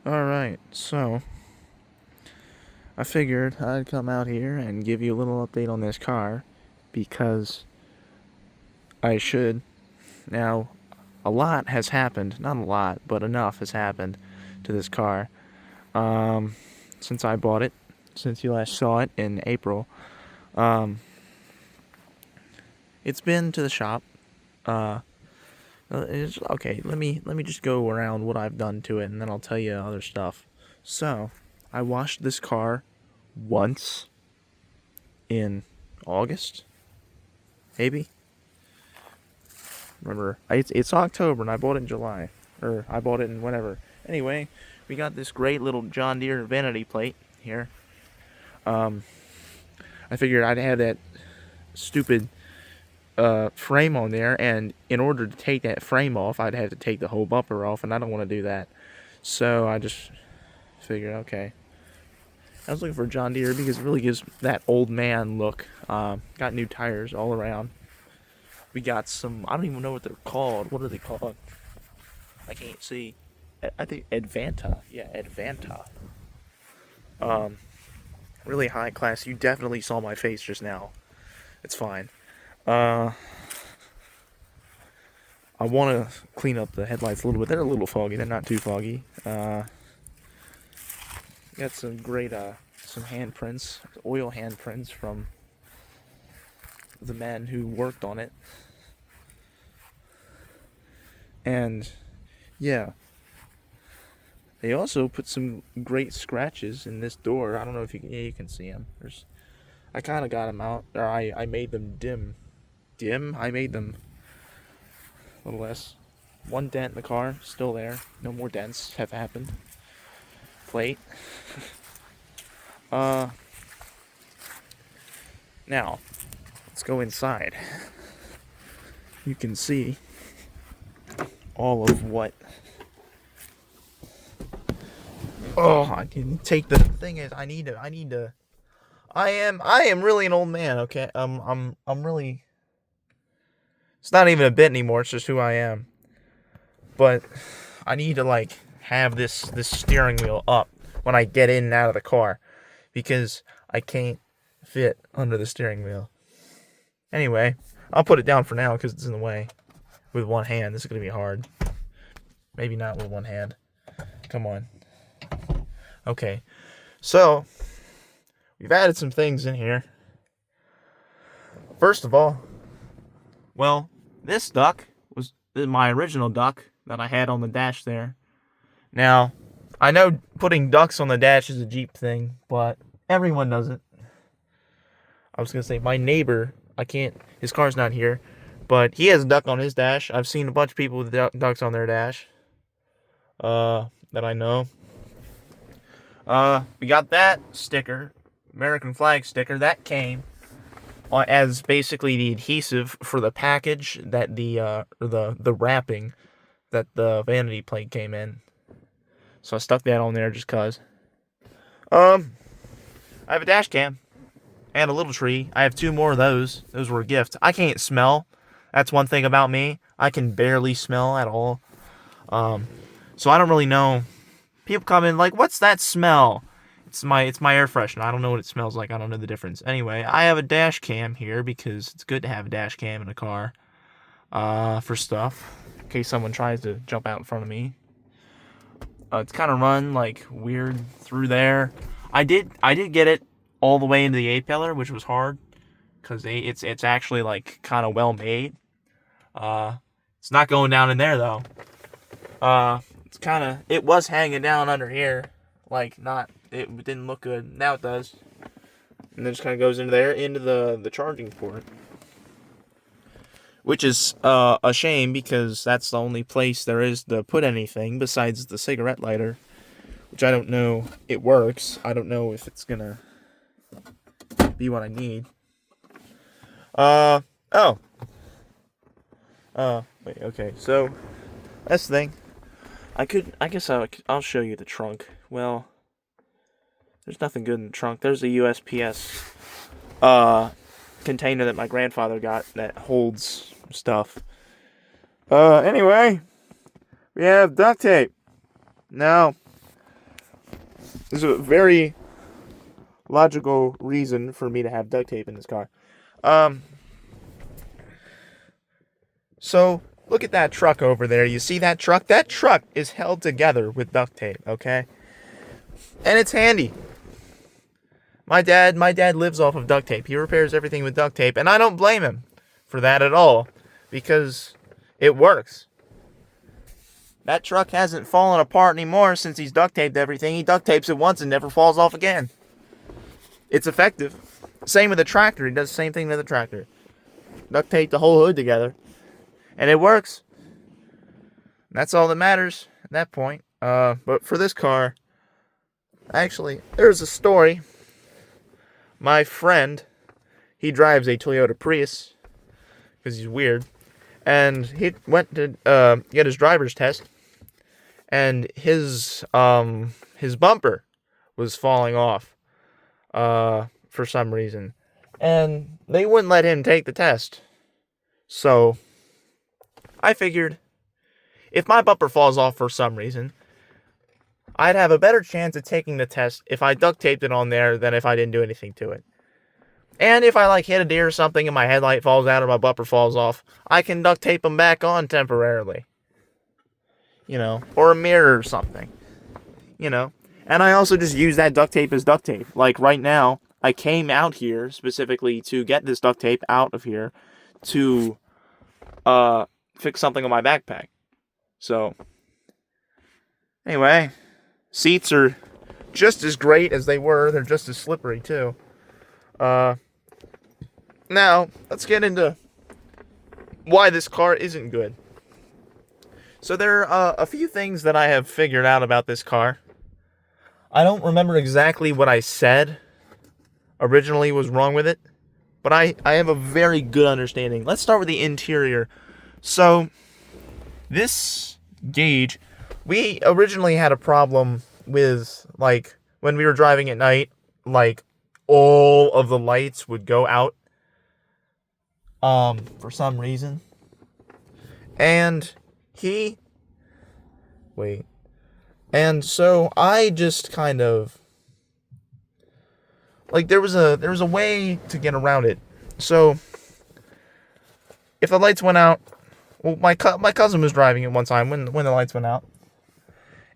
Alright, so I figured I'd come out here and give you a little update on this car because I should. Now, a lot has happened. Not a lot, but enough has happened to this car um, since I bought it, since you last saw it in April. Um, it's been to the shop. Uh, okay, let me just go around what I've done to it, and then I'll tell you other stuff. So, I washed this car once in August, maybe. Remember, it's October and I bought it in July, or I bought it in whatever. Anyway, we got this great little John Deere vanity plate here. Um, I figured I'd have that stupid frame on there, and in order to take that frame off, I'd have to take the whole bumper off, and I don't want to do that. So I just figured, okay. I was looking for John Deere because it really gives that old man look. Got new tires all around. We got some, I don't even know what they're called. What are they called? I can't see. I think Advanta. Yeah, Advanta. Um, really high class. You definitely saw my face just now. It's fine. Uh, I want to clean up the headlights a little bit. They're a little foggy. They're not too foggy. Got some great, some handprints, oil handprints from the man who worked on it. And, yeah. They also put some great scratches in this door. I don't know if you can, yeah, you can see them. I kind of got them out, or I made them dim. Dim? I made them a little less. One dent in the car, still there. No more dents have happened. Plate. Uh, Now, let's go inside. You can see all of what. Oh, I didn't take the thing is I need to I am really an old man, okay? I'm really, it's not even a bit anymore, it's just who I am. But I need to like have this steering wheel up when I get in and out of the car because I can't fit under the steering wheel. Anyway, I'll put it down for now because it's in the way with one hand. This is going to be hard. Maybe not with one hand. Come on. Okay. So, we've added some things in here. First of all, well, this duck was my original duck that I had on the dash there. Now, I know putting ducks on the dash is a Jeep thing, but everyone does it. I was going to say, my neighbor, his car's not here, but he has a duck on his dash. I've seen a bunch of people with ducks on their dash, that I know. We got that sticker, American flag sticker, that came as basically the adhesive for the package that the wrapping that the vanity plate came in. So I stuck that on there just cause. I have a dash cam and a little tree. I have two more of those. Those were a gift. I can't smell. That's one thing about me. I can barely smell at all. So I don't really know. People come in like, "What's that smell?" It's my air freshener. I don't know what it smells like. I don't know the difference. Anyway, I have a dash cam here because it's good to have a dash cam in a car. For stuff in case someone tries to jump out in front of me. It's kind of run like weird through there. I did get it all the way into the A-pillar, which was hard because it's actually like kind of well made. It's not going down in there though. It was hanging down under here, like it didn't look good. Now it does, and then just kind of goes into there into the charging port, which is a shame because that's the only place there is to put anything besides the cigarette lighter, which I don't know. It works. I don't know if it's gonna be what I need. Oh. Wait, okay. So, that's the thing. I guess I'll show you the trunk. Well, there's nothing good in the trunk. There's a USPS, container that my grandfather got that holds stuff. Anyway, we have duct tape. Now, There's a very logical reason for me to have duct tape in this car. Um, so look at that truck over there. You see that truck? That truck is held together with duct tape, okay? And it's handy. My dad lives off of duct tape. He repairs everything with duct tape, and I don't blame him for that at all, because it works. That truck hasn't fallen apart anymore since he's duct taped everything. He duct tapes it once and never falls off again. It's effective. Same with the tractor. He does the same thing with the tractor. Duct tape the whole hood together, and it works. That's all that matters at that point. But for this car, actually, there's a story. My friend, he drives a Toyota Prius because he's weird, and he went to get his driver's test, and his bumper was falling off for some reason, and they wouldn't let him take the test. So I figured, if my bumper falls off for some reason, I'd have a better chance of taking the test if I duct taped it on there than if I didn't do anything to it. And if I hit a deer or something and my headlight falls out or my bumper falls off, I can duct tape them back on temporarily. Or a mirror or something. And I also just use that duct tape as duct tape. Like right now, I came out here specifically to get this duct tape out of here to fix something on my backpack. So, anyway, seats are just as great as they were. They're just as slippery, too. Now, let's get into why this car isn't good. So there are a few things that I have figured out about this car. I don't remember exactly what I said originally was wrong with it, but I have a very good understanding. Let's start with the interior. So, this gauge, we originally had a problem with, when we were driving at night, all of the lights would go out, for some reason. And so I just kind of, there was a way to get around it. So, if the lights went out, well, my cousin was driving it one time when the lights went out,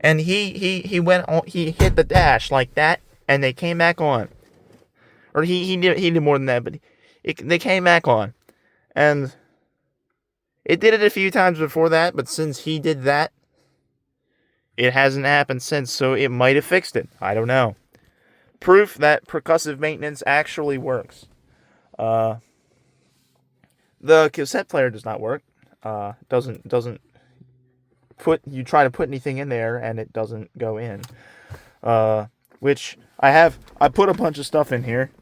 and he hit the dash like that, and they came back on. Or he did more than that, but they came back on, and it did it a few times before that. But since he did that, it hasn't happened since. So it might have fixed it. I don't know. Proof that percussive maintenance actually works. The cassette player does not work. Doesn't you try to put anything in there and it doesn't go in. Which I put a bunch of stuff in here.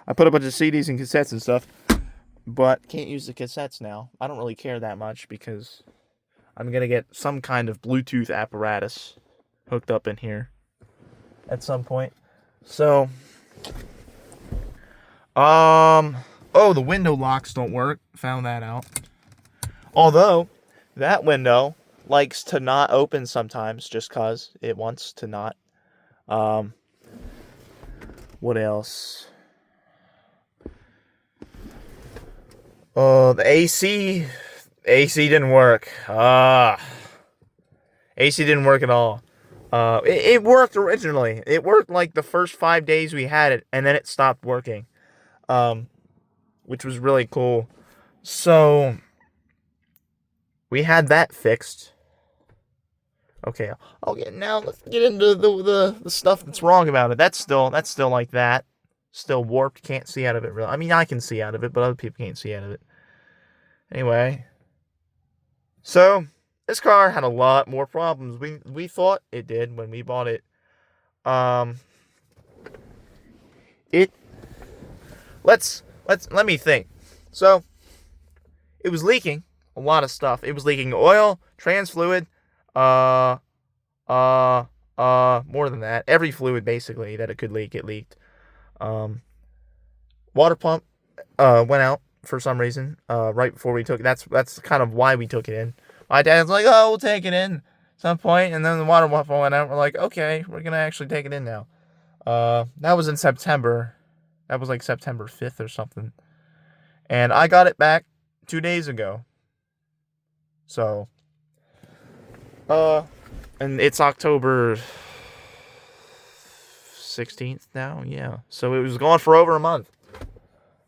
I put a bunch of CDs and cassettes and stuff, but can't use the cassettes now. I don't really care that much because I'm gonna get some kind of Bluetooth apparatus hooked up in here at some point. So, the window locks don't work. Found that out. Although, that window likes to not open sometimes just cause it wants to not. What else? The AC didn't work. AC didn't work at all. It worked originally. It worked the first 5 days we had it, and then it stopped working. Which was really cool. So, we had that fixed. Okay, let's get into the stuff that's wrong about it. That's still like that. Still warped, can't see out of it really. I mean, I can see out of it, but other people can't see out of it. Anyway. So, this car had a lot more problems. We thought it did when we bought it. Let me think. So, it was leaking a lot of stuff. It was leaking oil, trans fluid, more than that. Every fluid basically that it could leak, it leaked. Water pump went out for some reason right before we took it. That's kind of why we took it in. My dad's like, "Oh, we'll take it in some point, and then the water waffle went out. We're like, okay, we're gonna actually take it in now. That was in September. That was like September 5th or something. And I got it back 2 days ago. So, and it's October 16th now, yeah. So it was gone for over a month.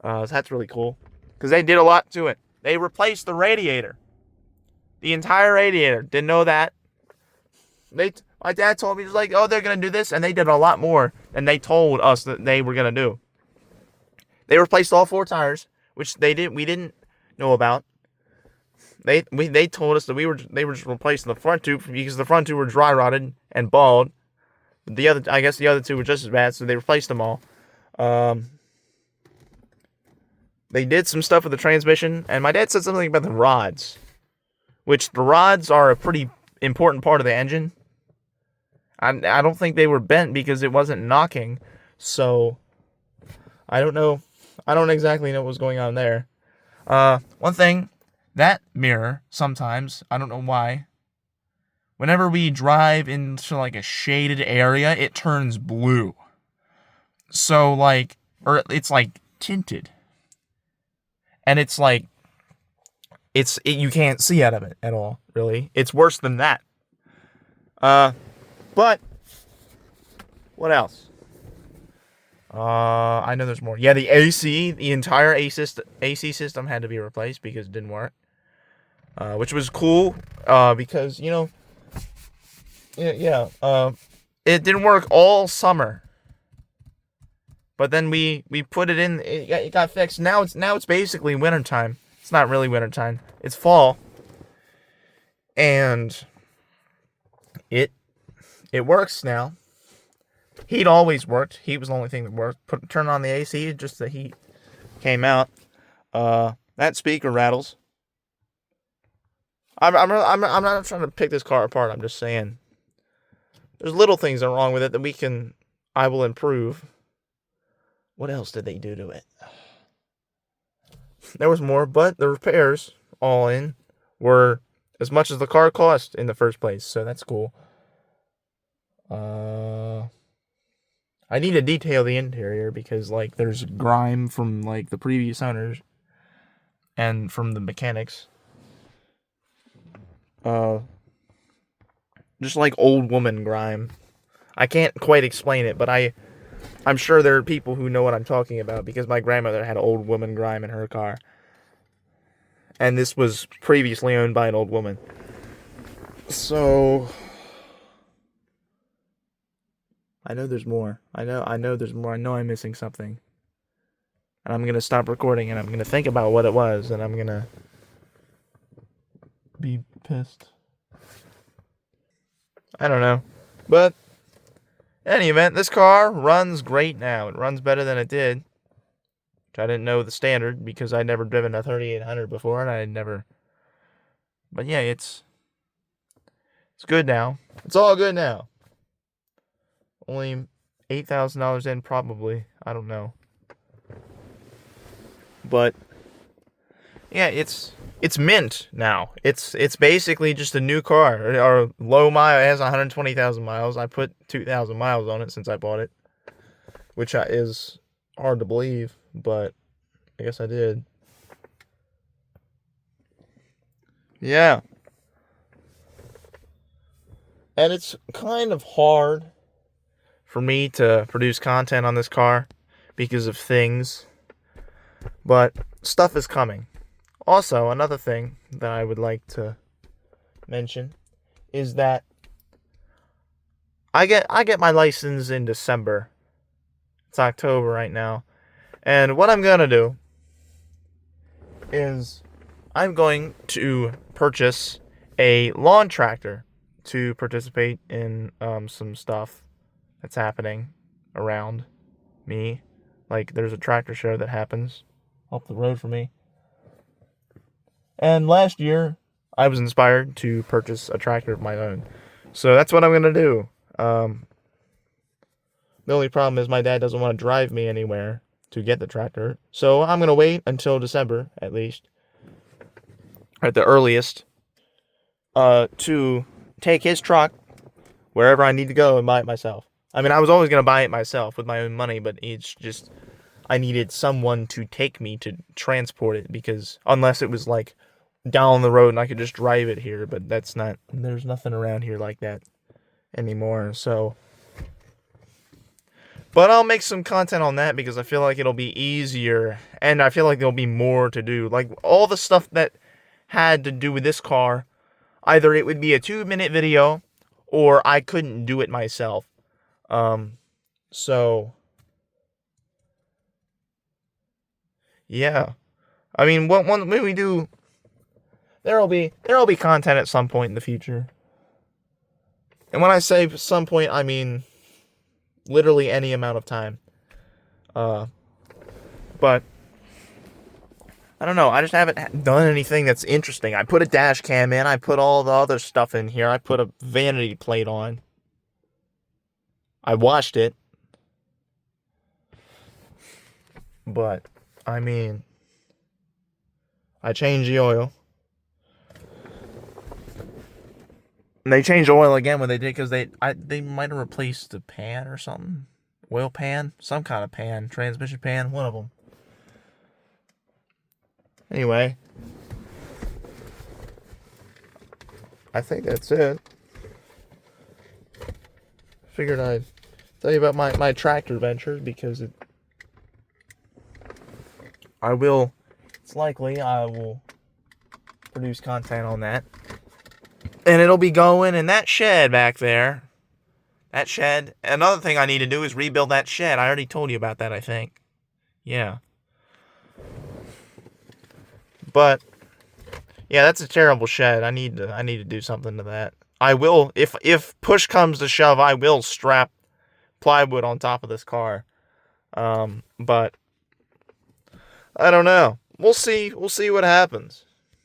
So that's really cool. Because they did a lot to it. They replaced the radiator. The entire radiator. Didn't know that. My dad told me, he was like, oh, they're going to do this. And they did a lot more than they told us that they were going to do. They replaced all 4 tires, which we didn't know about. They told us that they were just replacing the front 2 because the front 2 were dry rotted and bald. I guess the other 2 were just as bad, so they replaced them all. They did some stuff with the transmission, and my dad said something about the rods, which the rods are a pretty important part of the engine. I don't think they were bent because it wasn't knocking, so I don't know. I don't exactly know what was going on there. One thing, that mirror, sometimes, I don't know why, whenever we drive into like a shaded area, it turns blue. So like, or it's like tinted. And it's like, you can't see out of it at all, really. It's worse than that. But, what else? I know there's more. Yeah, the entire AC system had to be replaced because it didn't work. Which was cool, because, it didn't work all summer. But then we put it in, it got fixed. Now it's basically wintertime. It's not really wintertime. It's fall. And it works now. Heat always worked. Heat was the only thing that worked. Turn on the AC, just the heat came out. That speaker rattles. I'm not trying to pick this car apart. I'm just saying there's little things that are wrong with it that I will improve. What else did they do to it? There was more, but the repairs all in were as much as the car cost in the first place, so that's cool. I need to detail the interior because like there's grime from like the previous owners and from the mechanics. Just like old woman grime. I can't quite explain it, but I'm sure there are people who know what I'm talking about because my grandmother had old woman grime in her car. And this was previously owned by an old woman. So I know there's more. I know there's more. I know I'm missing something. And I'm going to stop recording and I'm going to think about what it was and I'm going to be pissed. I don't know. But in any event, this car runs great now. It runs better than it did. Which I didn't know the standard because I'd never driven a 3800 before and I'd never. But yeah, it's good now. It's all good now. Only $8,000 in, probably. I don't know. But yeah, it's mint now. It's basically just a new car. Or low mile. It has 120,000 miles. I put 2,000 miles on it since I bought it, which is hard to believe, but I guess I did. Yeah. And it's kind of hard for me to produce content on this car because of things. But stuff is coming. Also, another thing that I would like to mention is that I get my license in December. It's October right now. And what I'm going to do is I'm going to purchase a lawn tractor to participate in some stuff that's happening around me. Like, there's a tractor show that happens up the road from me. And last year, I was inspired to purchase a tractor of my own. So that's what I'm going to do. The only problem is my dad doesn't want to drive me anywhere to get the tractor. So I'm going to wait until December, at least, at the earliest, to take his truck wherever I need to go and buy it myself. I mean, I was always going to buy it myself with my own money, but it's just, I needed someone to take me to transport it, because unless it was like down the road and I could just drive it here, but there's nothing around here like that anymore, so. But I'll make some content on that because I feel like it'll be easier, and I feel like there'll be more to do. Like, all the stuff that had to do with this car, either it would be a 2-minute video, or I couldn't do it myself. So, yeah. I mean, when we do, there'll be content at some point in the future. And when I say some point, I mean literally any amount of time. But I don't know. I just haven't done anything that's interesting. I put a dash cam in. I put all the other stuff in here. I put a vanity plate on. I washed it. But, I mean, I changed the oil. And they changed the oil again when they did, because they might have replaced the pan or something. Oil pan? Some kind of pan. Transmission pan? One of them. Anyway. I think that's it. Figured I'd tell you about my tractor ventures, because it's likely I will produce content on that. And it'll be going in that shed back there. That shed. Another thing I need to do is rebuild that shed. I already told you about that, I think. Yeah. But yeah, that's a terrible shed. I need to do something to that. I will, if push comes to shove, I will strap plywood on top of this car. But I don't know. We'll see what happens.